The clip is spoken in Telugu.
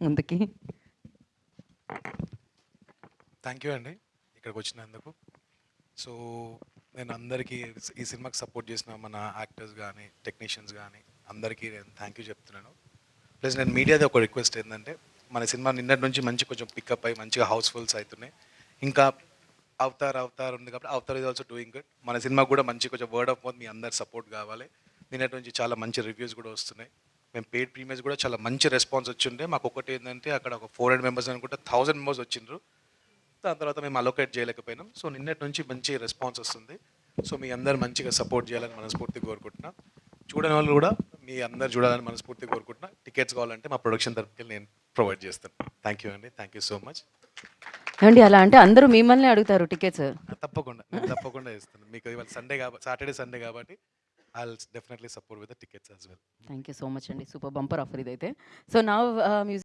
ముందుకి. థ్యాంక్ యూ అండి ఇక్కడికి వచ్చినందుకు. సో నేను అందరికీ ఈ సినిమాకి సపోర్ట్ చేసిన మన యాక్టర్స్ కానీ టెక్నీషియన్స్ కానీ అందరికీ నేను థ్యాంక్ యూ చెప్తున్నాను. ప్లస్ నేను మీడియాది ఒక రిక్వెస్ట్ ఏంటంటే మన సినిమా నిన్నటి నుంచి మంచి కొంచెం పికప్ అయ్యి మంచిగా హౌస్ఫుల్స్ అవుతున్నాయి. ఇంకా అవతార్ ఉంది కాబట్టి Avatar is also doing good. మన సినిమా కూడా మంచి కొంచెం వర్డ్ ఆఫ్ మౌత్ మీ అందరి సపోర్ట్ కావాలి. నిన్నటి నుంచి చాలా మంచి రివ్యూస్ కూడా వస్తున్నాయి. మేము పెయిడ్ ప్రీమియర్స్ కూడా చాలా మంచి రెస్పాన్స్ వచ్చిండే. మాకు ఒకటి ఏంటంటే అక్కడ ఒక 400 మెంబర్స్ అనుకుంటే 1000 మెంబర్స్ వచ్చిండ్రు. దాని తర్వాత మేము అలొకేట్ చేయలేకపోయినాం. సో నిన్నటి నుంచి మంచి రెస్పాన్స్ వస్తుంది. సో మీ అందరు మంచిగా సపోర్ట్ చేయాలని మనస్ఫూర్తిగా కోరుకుంటున్నా. చూడని వాళ్ళు కూడా మీ అందరు చూడాలని మనస్ఫూర్తిగా కోరుకుంటున్నా. టికెట్స్ కావాలంటే మా ప్రొడక్షన్ తరఫుకి నేను ప్రొవైడ్ చేస్తాను. థ్యాంక్ యూ అండి. Thank you so much. ఏమండి అలా అంటే అందరూ మిమ్మల్ని అడుగుతారు టికెట్స్. తప్పకుండా ఇస్తాను. మీకు ఇవాళ సండే కాబట్టి సాటర్డే సండే కాబట్టి I will definitely support with the tickets as well. Thank you so much అండి. సూపర్ బంపర్ ఆఫర్ ఇదైతే. So now music